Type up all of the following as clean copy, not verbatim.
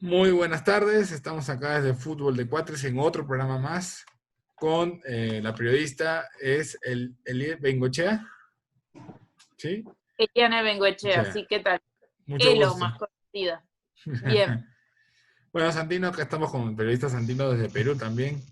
Muy buenas tardes, estamos acá desde Fútbol de Cuatres en otro programa más con la periodista es el Bengochea, ¿sí? Eliana Bengoechea, Bengochea, sí, ¿qué tal? mucho Elo, gusto. más conocida. Bien, Bueno, Santino, acá estamos con el periodista Santino desde Perú también.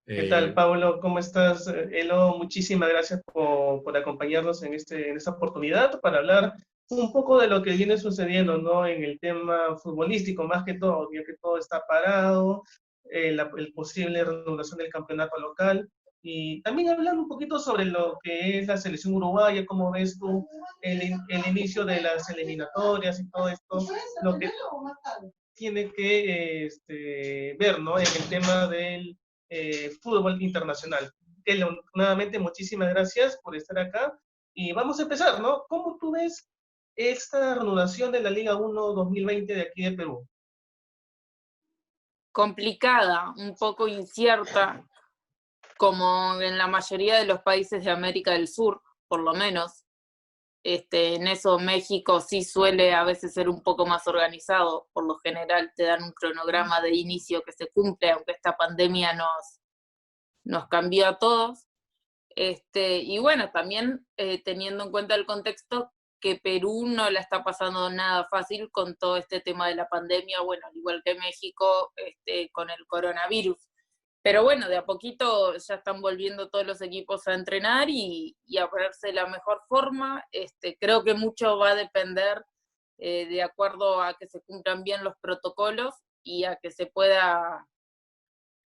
¿Qué tal, Eh, Pablo? ¿Cómo estás? Elo, muchísimas gracias por acompañarnos en esta oportunidad para hablar un poco de lo que viene sucediendo, ¿no? En el tema futbolístico, más que todo, ya que todo está parado, el posible reanudación del campeonato local, y también hablar un poquito sobre lo que es la selección uruguaya, cómo ves tú el inicio de las eliminatorias y todo esto, lo que tiene que ver, ¿no? En el tema del fútbol internacional. Kelly, nuevamente, muchísimas gracias por estar acá. Y vamos a empezar, ¿no? ¿Cómo tú ves esta reanudación de la Liga 1 2020 de aquí de Perú? complicada, un poco incierta, como en la mayoría de los países de América del Sur, por lo menos. En eso México sí suele a veces ser un poco más organizado, por lo general te dan un cronograma de inicio que se cumple, aunque esta pandemia nos cambió a todos. Y bueno, también teniendo en cuenta el contexto que Perú no la está pasando nada fácil con todo este tema de la pandemia, bueno, al igual que México, con el coronavirus. Pero bueno, de a poquito ya están volviendo todos los equipos a entrenar y a ponerse de la mejor forma. Creo que mucho va a depender de acuerdo a que se cumplan bien los protocolos y a que se pueda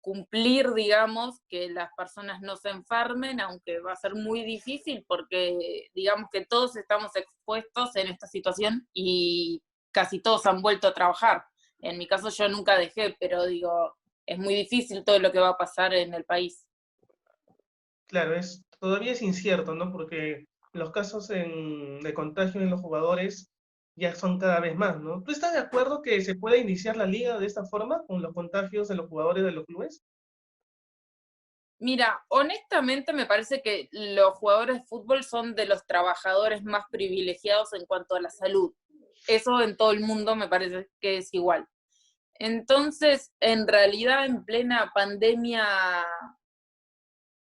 cumplir, digamos, que las personas no se enfermen, aunque va a ser muy difícil porque digamos que todos estamos expuestos en esta situación y casi todos han vuelto a trabajar. En mi caso yo nunca dejé, pero digo, es muy difícil todo lo que va a pasar en el país. Claro, todavía es incierto, ¿no? Porque los casos de contagio en los jugadores ya son cada vez más, ¿no? ¿Tú estás de acuerdo que se puede iniciar la liga de esta forma, con los contagios de los jugadores de los clubes? Mira, honestamente me parece que los jugadores de fútbol son de los trabajadores más privilegiados en cuanto a la salud. Eso en todo el mundo me parece que es igual. Entonces, en realidad, en plena pandemia,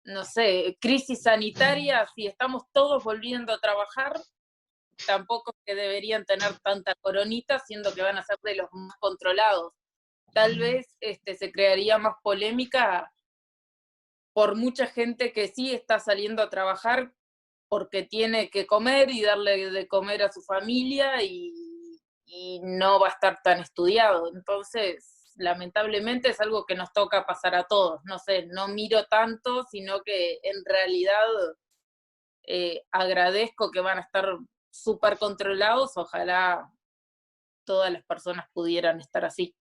no sé, crisis sanitaria, si estamos todos volviendo a trabajar, tampoco es que deberían tener tanta coronita, siendo que van a ser de los más controlados. Tal vez se crearía más polémica por mucha gente que sí está saliendo a trabajar porque tiene que comer y darle de comer a su familia y no va a estar tan estudiado. Entonces, lamentablemente es algo que nos toca pasar a todos. No sé, no miro tanto, sino que en realidad agradezco que van a estar súper controlados. Ojalá todas las personas pudieran estar así.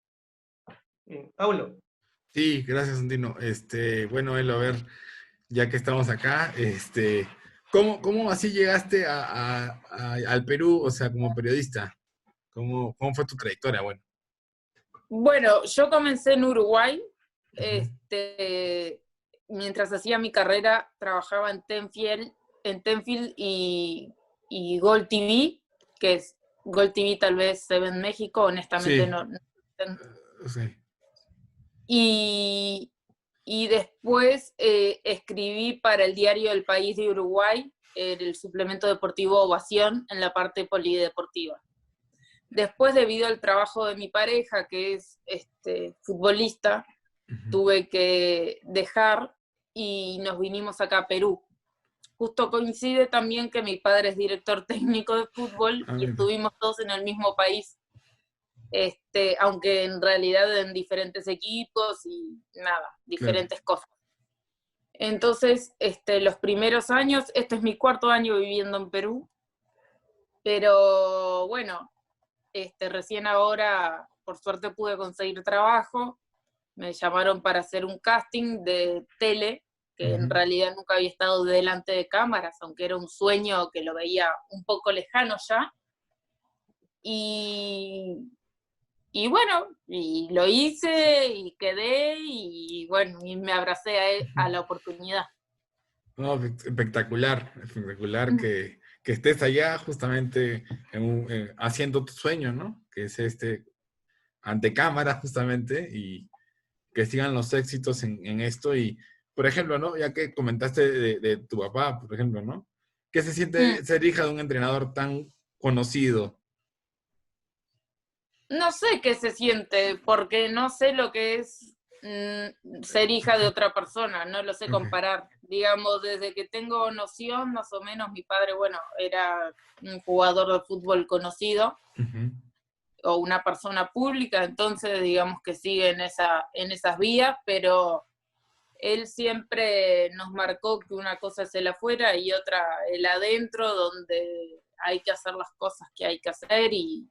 Paulo. sí, gracias, Santino. Bueno, Elo, a ver, ya que estamos acá, ¿cómo así llegaste al Perú, o sea, como periodista? ¿Cómo fue tu trayectoria? Bueno. Bueno, yo comencé en Uruguay. Ujú. Mientras hacía mi carrera, trabajaba en Tenfield y Gol TV, que es Gol TV tal vez se ve en México, honestamente Sí, no. sí. Y, y después escribí para el diario El País de Uruguay, el suplemento deportivo Ovación, en la parte polideportiva. Después, debido al trabajo de mi pareja, que es futbolista, Ujú. tuve que dejar y nos vinimos acá a Perú. Justo coincide también que mi padre es director técnico de fútbol Ah, y mira. estuvimos todos en el mismo país, aunque en realidad en diferentes equipos y nada, Claro. diferentes cosas. Entonces, los primeros años, este es mi cuarto año viviendo en Perú, pero bueno, recién ahora, por suerte, pude conseguir trabajo. Me llamaron para hacer un casting de tele, que en Ujú. realidad nunca había estado delante de cámaras, aunque era un sueño que lo veía un poco lejano ya. Y, y bueno, y lo hice y quedé y bueno, y me abracé a la oportunidad. No, espectacular, espectacular que estés allá justamente haciendo tu sueño, ¿no? Que es ante cámara justamente y que sigan los éxitos en esto. Y, por ejemplo, ¿no? Ya que comentaste de tu papá, por ejemplo, ¿no? ¿Qué se Mm. siente ser hija de un entrenador tan conocido? No sé qué se siente, porque no sé lo que es ser hija de otra persona, no lo sé Ok. comparar. Digamos, desde que tengo noción, más o menos, mi padre, bueno, era un jugador de fútbol conocido Ujú. o una persona pública, entonces digamos que sigue en esas vías, pero él siempre nos marcó que una cosa es el afuera y otra el adentro, donde hay que hacer las cosas que hay que hacer y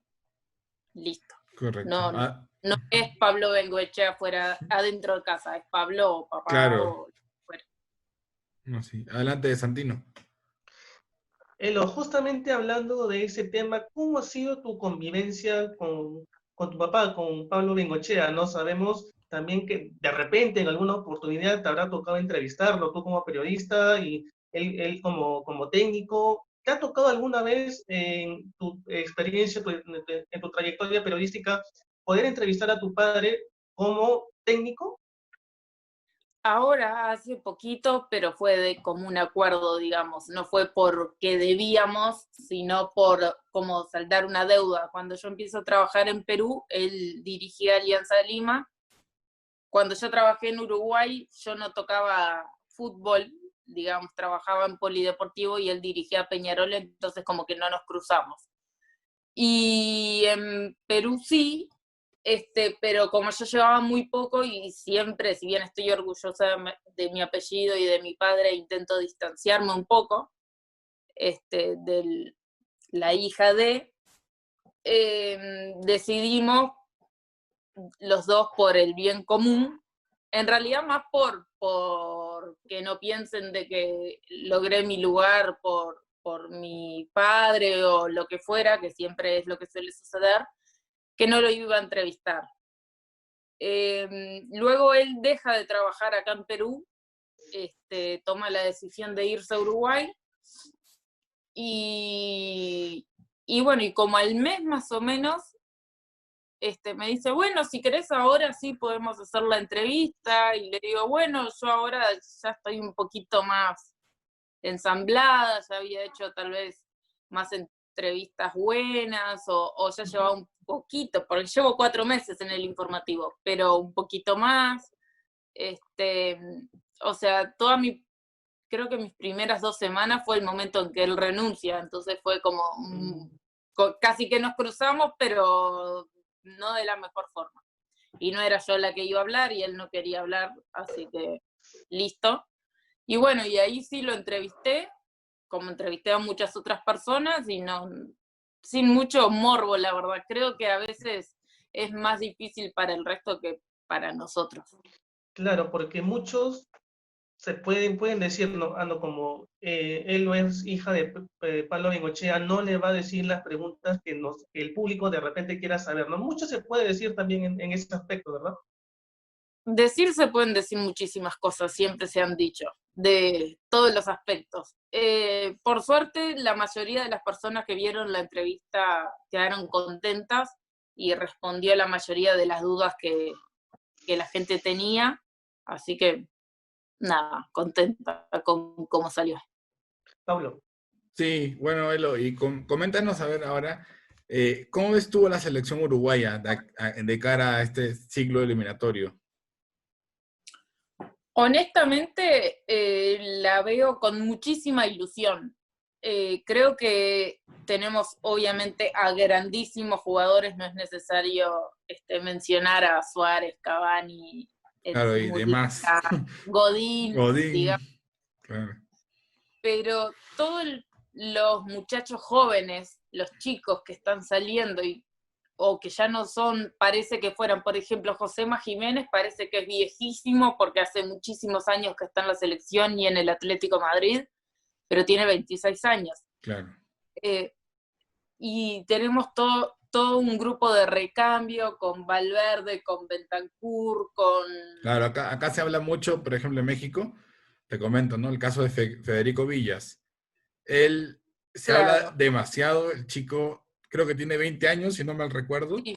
listo. Correcto. No, no es Pablo Bengoechea afuera, adentro de casa, es Pablo o papá Claro. o fuera. No, sí. Adelante, Santino. Elo, justamente hablando de ese tema, ¿cómo ha sido tu convivencia con tu papá, con Pablo Bengochea? No sabemos también que de repente en alguna oportunidad te habrá tocado entrevistarlo, tú como periodista y él como técnico. ¿Te ha tocado alguna vez en tu experiencia, en tu trayectoria periodística, poder entrevistar a tu padre como técnico? Ahora, hace poquito, pero fue de común acuerdo, digamos, no fue porque debíamos, sino por como saldar una deuda. Cuando yo empiezo a trabajar en Perú, él dirigía Alianza Lima. Cuando yo trabajé en Uruguay, yo no tocaba fútbol, digamos, trabajaba en polideportivo y él dirigía Peñarol, entonces como que no nos cruzamos. Y en Perú sí, pero como yo llevaba muy poco y siempre, si bien estoy orgullosa de mi apellido y de mi padre, intento distanciarme un poco de la hija decidimos los dos por el bien común, en realidad más por que no piensen de que logré mi lugar por mi padre o lo que fuera, que siempre es lo que suele suceder, que no lo iba a entrevistar. Luego él deja de trabajar acá en Perú, toma la decisión de irse a Uruguay y bueno, y como al mes más o menos, me dice, bueno, si querés ahora sí podemos hacer la entrevista, y le digo, bueno, yo ahora ya estoy un poquito más ensamblada, ya había hecho tal vez más entrevistas buenas, o ya llevaba un poquito, porque llevo 4 meses en el informativo, pero un poquito más, o sea, creo que mis primeras 2 semanas fue el momento en que él renuncia, entonces fue como casi que nos cruzamos, pero no de la mejor forma. Y no era yo la que iba a hablar y él no quería hablar, así que listo. Y bueno, y ahí sí lo entrevisté, como entrevisté a muchas otras personas y no, sin mucho morbo, la verdad. Creo que a veces es más difícil para el resto que para nosotros. Claro, porque muchos pueden decir, no, no, como él no es hija de Pablo Bengochea, no le va a decir las preguntas que el público de repente quiera saber, ¿no? Mucho se puede decir también en ese aspecto, ¿verdad? Decir se pueden decir muchísimas cosas, siempre se han dicho, de todos los aspectos. Por suerte, la mayoría de las personas que vieron la entrevista quedaron contentas y respondió a la mayoría de las dudas que la gente tenía, así que nada, contenta con cómo salió. Pablo. Sí, bueno, Elo, y coméntanos a ver ahora, ¿cómo ves tú a la selección uruguaya de cara a este ciclo eliminatorio? Honestamente, la veo con muchísima ilusión. Creo que tenemos obviamente a grandísimos jugadores, no es necesario mencionar a Suárez, Cavani, Claro, y demás. Mujica, Godín, Godín, digamos, claro. pero todos los muchachos jóvenes, los chicos que están saliendo o que ya no son, parece que fueran, por ejemplo, Josema Jiménez, parece que es viejísimo porque hace muchísimos años que está en la selección y en el Atlético Madrid, pero tiene 26 años. Claro. Y tenemos todo un grupo de recambio con Valverde, con Bentancur, con... Claro, acá se habla mucho, por ejemplo, en México, te comento, ¿no? El caso de Federico Villas. Él se habla Claro, demasiado, el chico creo que tiene 20 años, si no mal recuerdo, sí,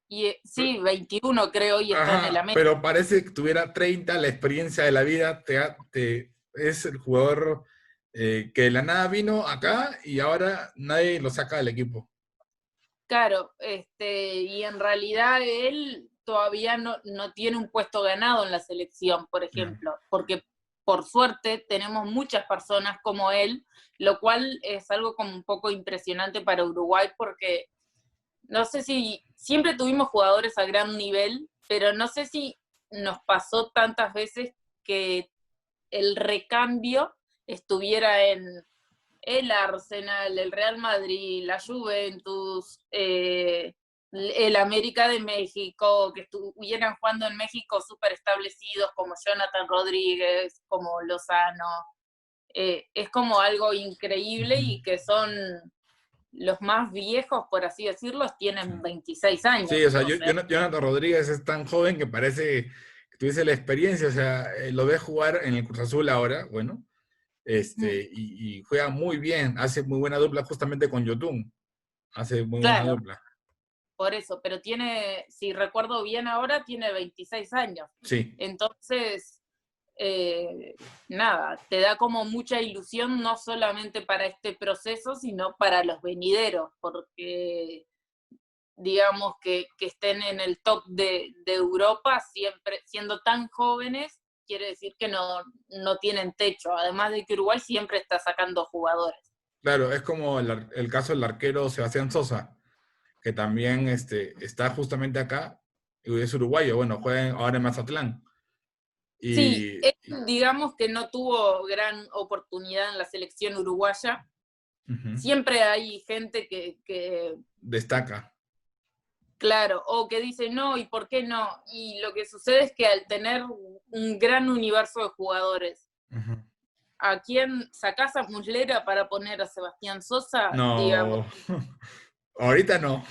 Y sí, 21 creo, y está en el Ajá, América. pero parece que tuviera 30, la experiencia de la vida, es el jugador que de la nada vino acá y ahora nadie lo saca del equipo. Claro, y en realidad él todavía no tiene un puesto ganado en la selección, por No. ejemplo, porque por suerte tenemos muchas personas como él, lo cual es algo como un poco impresionante para Uruguay, porque no sé si siempre tuvimos jugadores a gran nivel, pero no sé si nos pasó tantas veces que el recambio estuviera en el Arsenal, el Real Madrid, la Juventus, el América de México, que estuvieran jugando en México súper establecidos como Jonathan Rodríguez, como Lozano. Es como algo increíble y que son los más viejos, por así decirlo, tienen 26 Sí, años. o sea, O sea, Jonathan Rodríguez es tan joven que parece que tuviese la experiencia, o sea, lo ves jugar en el Cruz Azul ahora, bueno, y juega muy bien, hace muy buena dupla justamente con Yotun, hace muy buena claro, dupla. por eso, pero tiene, si recuerdo bien ahora, tiene 26 años. Sí, Entonces, nada, te da como mucha ilusión, no solamente para este proceso, sino para los venideros, porque digamos que estén en el top de Europa, siempre siendo tan jóvenes, quiere decir que no tienen techo, además de que Uruguay siempre está sacando jugadores. claro, es como el caso del arquero Sebastián Sosa, que también está justamente acá, y es uruguayo, bueno, juega ahora en Mazatlán. Sí, Y, él, digamos que no tuvo gran oportunidad en la selección uruguaya. ujú, Siempre hay gente que destaca. claro, o que dice no, ¿y por qué no? Y lo que sucede es que al tener un gran universo de jugadores, Ujú. ¿a quién sacás a Muslera para poner a Sebastián Sosa? Digamos, No, ahorita no.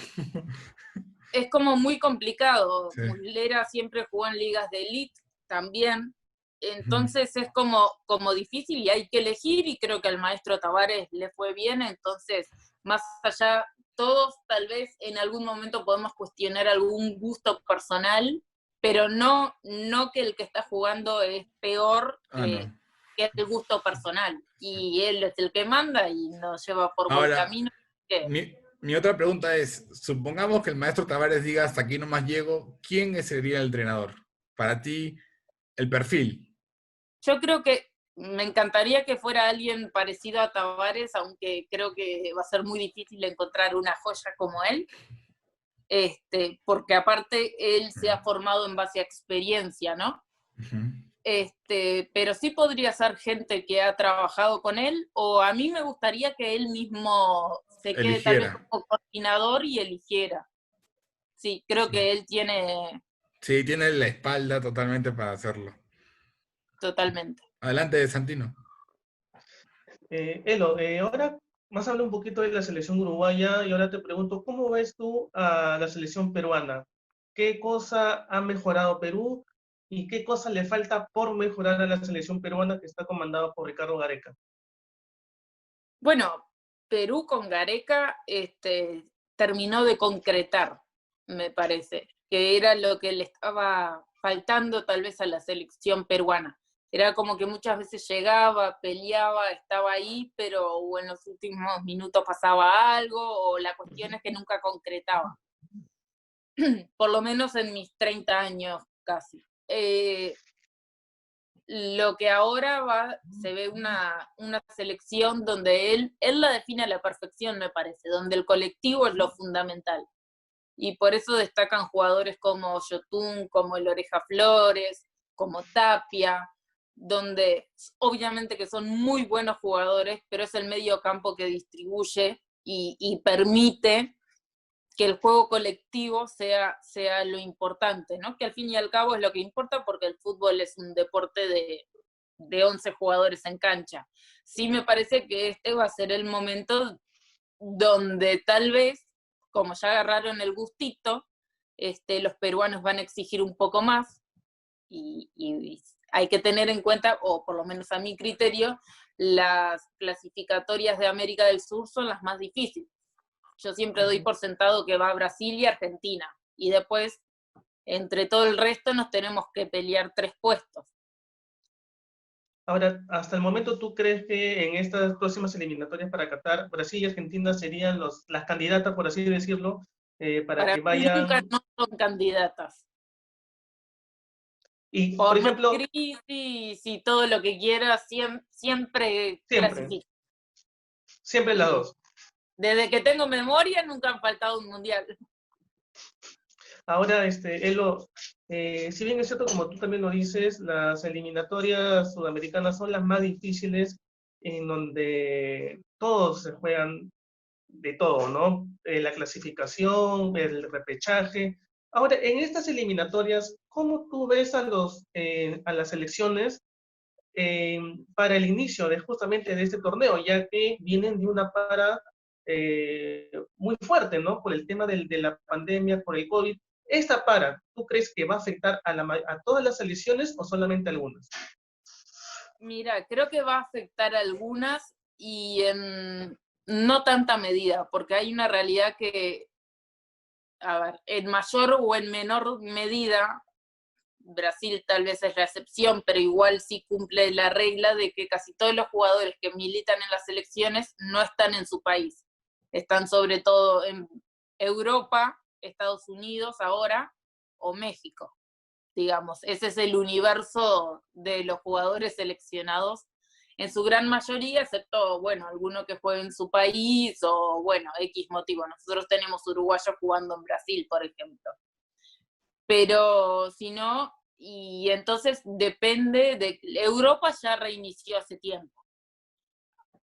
es como muy complicado. Sí. Muslera siempre jugó en ligas de elite también. Ujú. Entonces es como difícil y hay que elegir y creo que al maestro Tavares le fue bien. Entonces, más allá, todos tal vez en algún momento podemos cuestionar algún gusto personal, pero no que el que está jugando es peor Ah, no. que el gusto personal. Y él es el que manda y nos lleva por buen Ahora, camino. Que mi otra pregunta es, supongamos que el maestro Tavares diga hasta aquí nomás llego, ¿quién sería el entrenador? Para ti, el perfil. Yo creo que me encantaría que fuera alguien parecido a Tavares, aunque creo que va a ser muy difícil encontrar una joya como él, porque aparte él se ha formado en base a experiencia, ¿no? Ujú. Pero sí podría ser gente que ha trabajado con él, o a mí me gustaría que él mismo se quede tal vez Eligiera. como coordinador y eligiera. Sí, creo Sí. que él tiene Sí, tiene la espalda totalmente para hacerlo. totalmente. Adelante, Santino. Elo, ahora más habla un poquito de la selección uruguaya y ahora te pregunto, ¿cómo ves tú a la selección peruana? ¿Qué cosa ha mejorado Perú y qué cosa le falta por mejorar a la selección peruana que está comandada por Ricardo Gareca? Bueno, Perú con Gareca terminó de concretar, me parece, que era lo que le estaba faltando tal vez a la selección peruana. Era como que muchas veces llegaba, peleaba, estaba ahí, pero en los últimos minutos pasaba algo o la cuestión es que nunca concretaba, por lo menos en mis 30 años casi. Lo que ahora se ve una selección donde él la define a la perfección, me parece, donde el colectivo es lo fundamental. Y por eso destacan jugadores como Yotun, como el Oreja Flores, como Tapia, donde obviamente que son muy buenos jugadores, pero es el medio campo que distribuye y permite que el juego colectivo sea lo importante, ¿no? Que al fin y al cabo es lo que importa porque el fútbol es un deporte de 11 jugadores en cancha. Sí me parece que este va a ser el momento donde tal vez, como ya agarraron el gustito, los peruanos van a exigir un poco más y hay que tener en cuenta, o por lo menos a mi criterio, las clasificatorias de América del Sur son las más difíciles. Yo siempre doy por sentado que va a Brasil y Argentina. y después, entre todo el resto, nos tenemos que pelear 3 puestos. Ahora, hasta el momento, ¿tú crees que en estas próximas eliminatorias para Qatar, Brasil y Argentina serían las candidatas, por así decirlo, para Para que mí nunca vayan? no son candidatas. Y, por Por más ejemplo, crisis y todo lo que quiera, siempre siempre, clasifican. siempre las Sí. dos. Desde que tengo memoria, nunca han faltado un mundial. Ahora, Elo, si bien es cierto, como tú también lo dices, las eliminatorias sudamericanas son las más difíciles, en donde todos se juegan de todo, ¿no? La clasificación, el repechaje. Ahora, en estas eliminatorias, ¿cómo tú ves a las selecciones para el inicio justamente de este torneo, ya que vienen de una para muy fuerte, ¿no? Por el tema de la pandemia, por el COVID. Esta para, ¿tú crees que va a afectar a todas las selecciones o solamente a algunas? Mira, creo que va a afectar a algunas y en no tanta medida, porque hay una realidad que, a ver, en mayor o en menor medida, Brasil tal vez es la excepción, pero igual sí cumple la regla de que casi todos los jugadores que militan en las selecciones no están en su país. Están sobre todo en Europa, Estados Unidos ahora, o México, digamos. Ese es el universo de los jugadores seleccionados en su gran mayoría, excepto, bueno, alguno que juegue en su país o, bueno, X motivo. Nosotros tenemos uruguayos jugando en Brasil, por ejemplo. Pero si no, y entonces depende de... Europa ya reinició hace tiempo,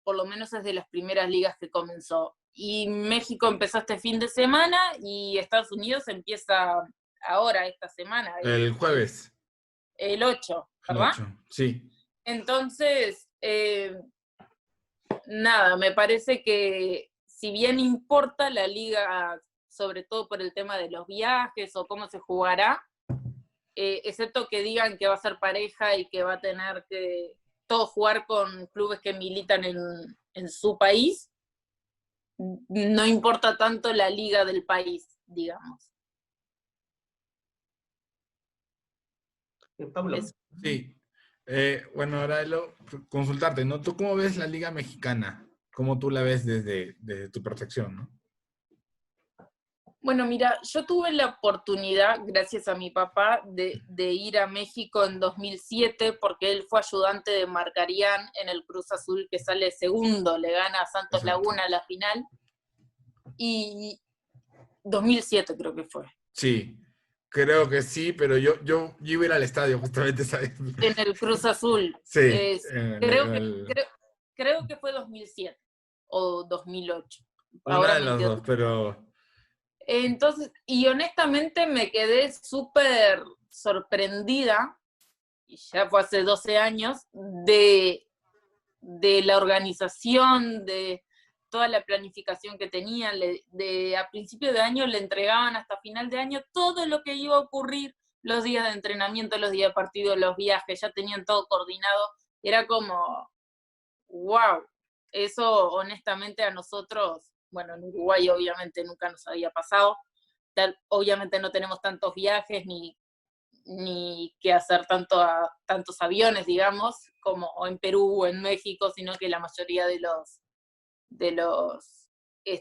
por lo menos desde las primeras ligas que comenzó. Y México empezó este fin de semana y Estados Unidos empieza ahora, esta semana, El jueves. el 8, El ¿verdad? 8, sí. Entonces, nada, me parece que si bien importa la liga, sobre todo por el tema de los viajes o cómo se jugará, excepto que digan que va a ser pareja y que va a tener que todos jugar con clubes que militan en su país, no importa tanto la liga del país, digamos. Pablo. Eso. Sí. Bueno, ahora consultarte, ¿no? ¿Tú cómo ves la Liga Mexicana? ¿Cómo tú la ves desde tu percepción, ¿no? Bueno, mira, yo tuve la oportunidad, gracias a mi papá, de ir a México en 2007, porque él fue ayudante de Marcarián en el Cruz Azul, que sale segundo, le gana a Santos Exacto. Laguna a la final, y 2007 creo que fue. Sí, creo que sí, pero yo iba a ir al estadio justamente, ¿sabes? En el Cruz Azul. Sí, Creo que fue 2007 o 2008. una Ahora de me las quedo. dos, pero Entonces, y honestamente me quedé súper sorprendida, y ya fue hace 12 años, de la organización, de toda la planificación que tenían. A principio de año le entregaban hasta final de año todo lo que iba a ocurrir, los días de entrenamiento, los días de partido, los viajes, ya tenían todo coordinado. Era como, wow, eso honestamente a nosotros, bueno, en Uruguay obviamente nunca nos había pasado. Obviamente no tenemos tantos viajes ni que hacer tantos aviones, digamos, como en Perú o en México, sino que la mayoría de los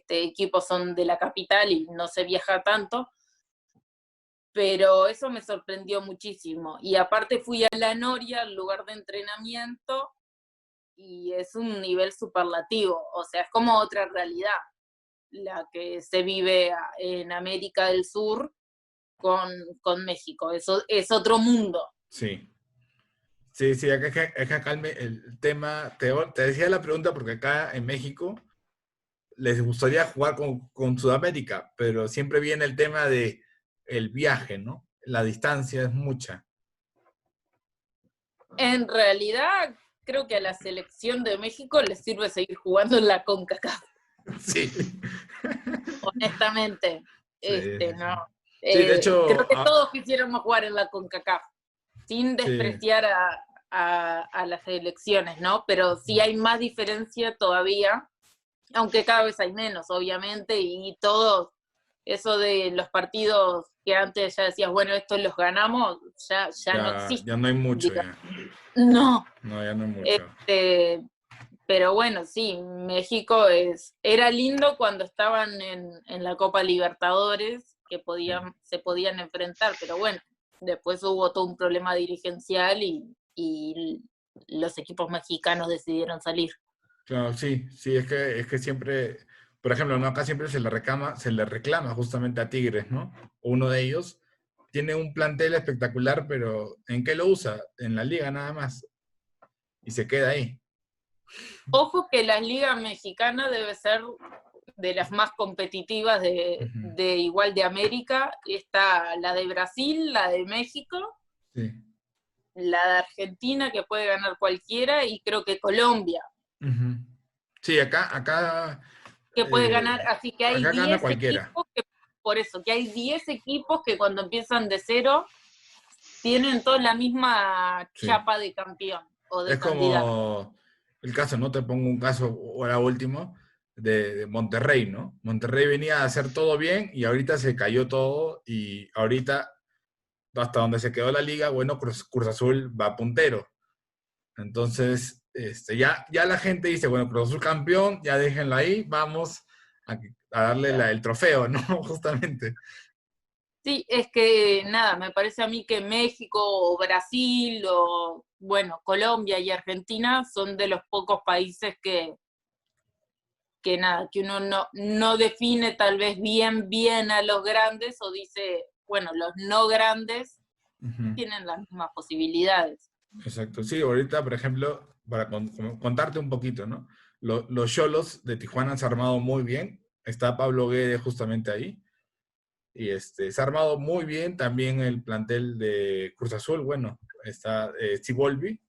equipos son de la capital y no se viaja tanto. Pero eso me sorprendió muchísimo. Y aparte fui a La Noria, al lugar de entrenamiento, y es un nivel superlativo. O sea, es como otra realidad la que se vive en América del Sur con México. Eso es otro mundo. sí. Sí, acá el tema, te decía la pregunta porque acá en México les gustaría jugar con Sudamérica, pero siempre viene el tema de el viaje, ¿no? La distancia es mucha. En realidad, creo que a la selección de México les sirve seguir jugando en la CONCACAF. Sí. Honestamente, Sí. no. Sí, de hecho, creo que todos quisiéramos jugar en la CONCACAF, sin sí. despreciar a las selecciones, ¿no? Pero sí hay más diferencia todavía, aunque cada vez hay menos, obviamente, y todos Eso de los partidos que antes ya decías, bueno, estos los ganamos, ya no existe. Ya no hay mucho, digamos. ya. No. No, ya no hay mucho. Pero bueno, sí, México era lindo cuando estaban en la Copa Libertadores, que se podían enfrentar, pero bueno, después hubo todo un problema dirigencial y los equipos mexicanos decidieron salir. Claro, sí, es que siempre, por ejemplo, ¿no? Acá siempre se le reclama justamente a Tigres, ¿no? Uno de ellos tiene un plantel espectacular, pero ¿en qué lo usa? En la liga nada más. Y se queda ahí. Ojo que la liga mexicana debe ser de las más competitivas de igual de América. Está la de Brasil, la de México, Sí. la de Argentina, que puede ganar cualquiera, y creo que Colombia. Sí, acá Que puede ganar, así que hay acá gana 10 cualquiera. equipos por eso, que hay 10 equipos que cuando empiezan de cero tienen toda la misma chapa de campeón o de Es candidato. como el caso, ¿no? Te pongo un caso ahora último de Monterrey, ¿no? Monterrey venía a hacer todo bien y ahorita se cayó todo y ahorita hasta donde se quedó la liga, bueno, Cruz Azul va puntero. Entonces, ya la gente dice, bueno, Cruz Azul campeón, ya déjenlo ahí, vamos a darle el trofeo, ¿no? Justamente. Sí, es que nada, me parece a mí que México o Brasil o, bueno, Colombia y Argentina son de los pocos países que nada, que uno no define tal vez bien a los grandes o dice, bueno, los no grandes tienen las mismas posibilidades. Exacto, sí, ahorita, por ejemplo, para contarte un poquito, ¿no? Los Xolos de Tijuana se han armado muy bien, está Pablo Guede justamente ahí, y se ha armado muy bien también el plantel de Cruz Azul, bueno, está Siboldi,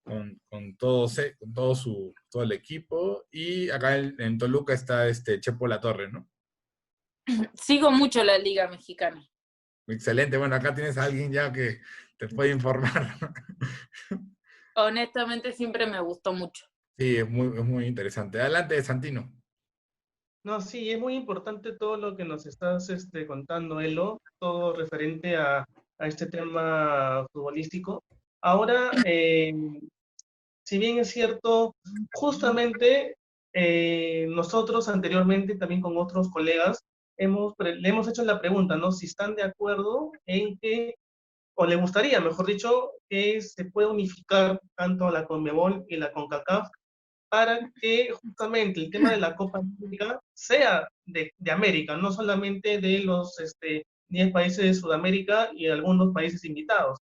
con todo el equipo, y acá en Toluca está Chepo La Torre, ¿no? Sigo mucho la Liga Mexicana. Excelente, bueno, acá tienes a alguien ya que te puede informar. Honestamente siempre me gustó mucho. Sí, es muy interesante. Adelante, Santino. No, sí, es muy importante todo lo que nos estás contando, Elo, todo referente a este tema futbolístico. Ahora, si bien es cierto, justamente nosotros anteriormente, también con otros colegas, le hemos hecho la pregunta, ¿no? Si están de acuerdo en que, o le gustaría, mejor dicho, que se pueda unificar tanto la CONMEBOL y la CONCACAF para que justamente el tema de la Copa América sea de América, no solamente de los 10 países de Sudamérica y algunos países invitados.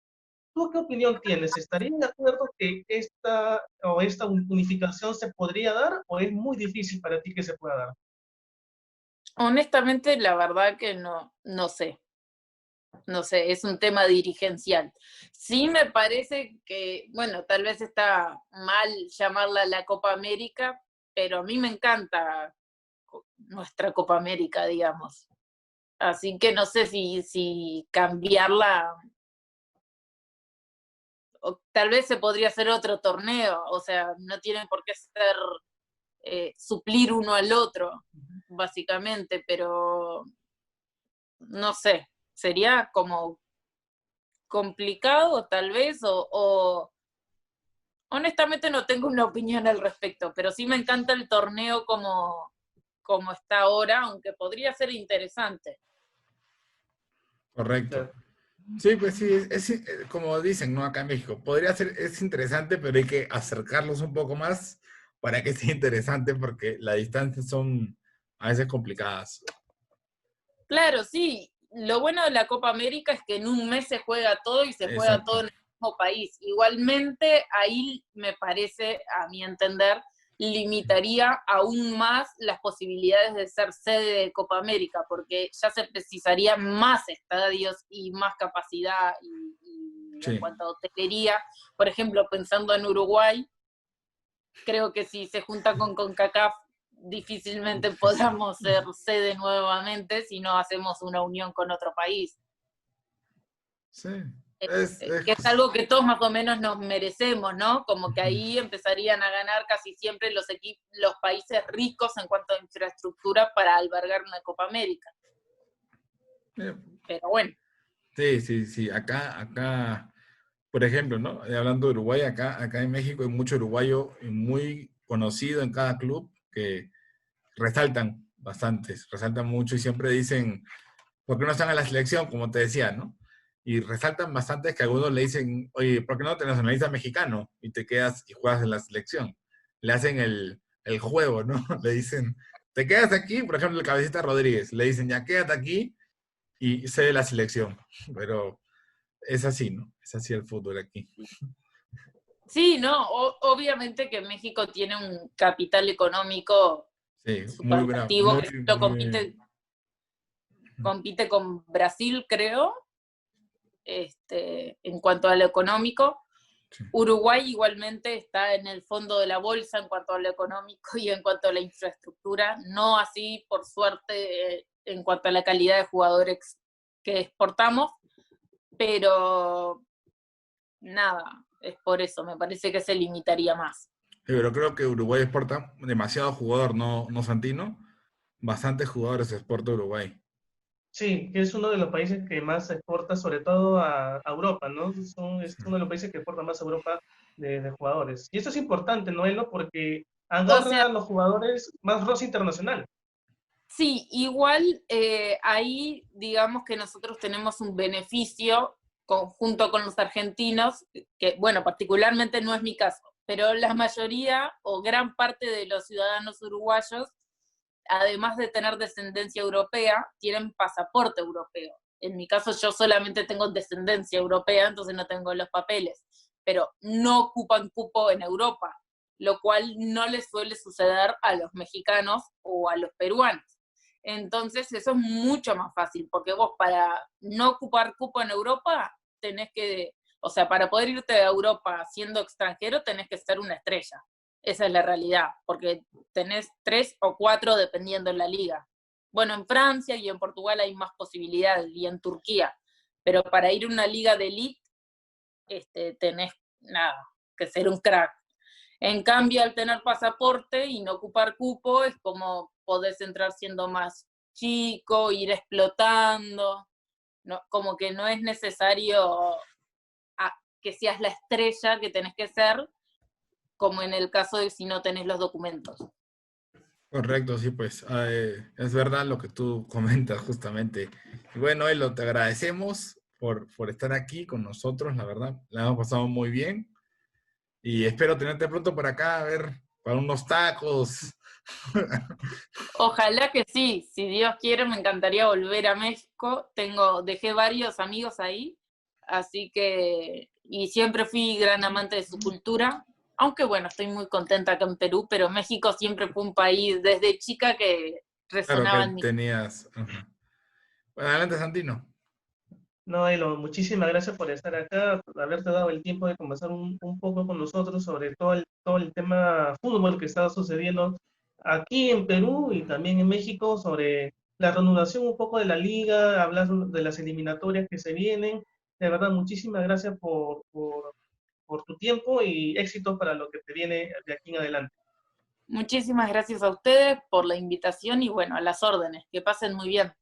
¿Tú qué opinión tienes? ¿Estarías de acuerdo que esta unificación se podría dar o es muy difícil para ti que se pueda dar? Honestamente, la verdad que no sé. No sé, es un tema dirigencial. Sí me parece que, bueno, tal vez está mal llamarla la Copa América, pero a mí me encanta nuestra Copa América, digamos. Así que no sé si cambiarla, o tal vez se podría hacer otro torneo, o sea, no tienen por qué ser suplir uno al otro, básicamente, pero no sé, sería como complicado tal vez, o honestamente no tengo una opinión al respecto, pero sí me encanta el torneo como está ahora, aunque podría ser interesante. Correcto. Sí, pues sí, como dicen, ¿no? Acá en México, es interesante, pero hay que acercarlos un poco más para que sea interesante, porque las distancias son a veces complicadas. Claro, sí, lo bueno de la Copa América es que en un mes se juega todo y se juega Exacto. todo en el mismo país. Igualmente, ahí me parece, a mi entender, limitaría aún más las posibilidades de ser sede de Copa América, porque ya se precisaría más estadios y más capacidad y Sí. en cuanto a hotelería. Por ejemplo, pensando en Uruguay, creo que si se junta con CONCACAF, difícilmente podamos ser sede nuevamente si no hacemos una unión con otro país. Sí. Que es algo que todos más o menos nos merecemos, ¿no? Como que ahí empezarían a ganar casi siempre los países ricos en cuanto a infraestructura para albergar una Copa América. Eh, Pero bueno, Sí, sí, sí. Acá, por ejemplo, ¿no? Hablando de Uruguay, acá en México hay mucho uruguayo muy conocido en cada club que resaltan bastantes, resaltan mucho y siempre dicen, ¿por qué no están en la selección? Como te decía, ¿no? Y resaltan bastante que algunos le dicen, oye, ¿por qué no te nacionalizas mexicano? Y te quedas y juegas en la selección. Le hacen el juego, ¿no? Le dicen, te quedas aquí, por ejemplo, el Cabecita Rodríguez, le dicen, ya quédate aquí y sé de la selección. Pero es así, ¿no? Es así el fútbol aquí. sí, no, obviamente que México tiene un capital económico Sí, muy bravo, superlativo, muy, que lo muy... compite con Brasil, creo, en cuanto a lo económico. Sí. Uruguay igualmente está en el fondo de la bolsa en cuanto a lo económico y en cuanto a la infraestructura, no así, por suerte, en cuanto a la calidad de jugadores que exportamos, pero nada, es por eso, me parece que se limitaría más. Sí, pero creo que Uruguay exporta demasiado jugador, ¿no, Santino? Bastantes jugadores exporta Uruguay. Sí, que es uno de los países que más exporta, sobre todo a Europa, ¿no? Es Sí. uno de los países que exporta más a Europa de jugadores. Y eso es importante, Noelo, porque O sea, agarra a los jugadores más rosa internacional. sí, igual ahí digamos que nosotros tenemos un beneficio conjunto con los argentinos, que bueno, particularmente no es mi caso, pero la mayoría o gran parte de los ciudadanos uruguayos, además de tener descendencia europea, tienen pasaporte europeo. En mi caso yo solamente tengo descendencia europea, entonces no tengo los papeles, pero no ocupan cupo en Europa, lo cual no les suele suceder a los mexicanos o a los peruanos. Entonces eso es mucho más fácil, porque vos para no ocupar cupo en Europa tenés que, o sea, para poder irte a Europa siendo extranjero tenés que ser una estrella. Esa es la realidad, porque tenés 3 o 4 dependiendo de la liga. Bueno, en Francia y en Portugal hay más posibilidades, y en Turquía, pero para ir a una liga de elite tenés nada, que ser un crack. En cambio, al tener pasaporte y no ocupar cupo, es como podés entrar siendo más chico, ir explotando, no, como que no es necesario que seas la estrella que tenés que ser, como en el caso de si no tenés los documentos. Correcto, sí, pues es verdad lo que tú comentas justamente. Y bueno, Elo, te agradecemos por estar aquí con nosotros, la verdad. La hemos pasado muy bien y espero tenerte pronto por acá, a ver, para unos tacos. Ojalá que sí, si Dios quiere me encantaría volver a México, dejé varios amigos ahí, así que, y siempre fui gran amante de su cultura, aunque bueno, estoy muy contenta acá en Perú, pero México siempre fue un país desde chica que Claro que resonaba en mi... tenías. Ajá. Bueno, adelante, Santino. Noelo, muchísimas gracias por estar acá, por haberte dado el tiempo de conversar un poco con nosotros sobre todo el tema fútbol que está sucediendo aquí en Perú y también en México, sobre la reanudación un poco de la liga, hablar de las eliminatorias que se vienen. De verdad, muchísimas gracias por tu tiempo y éxitos para lo que te viene de aquí en adelante. Muchísimas gracias a ustedes por la invitación y bueno, a las órdenes, que pasen muy bien.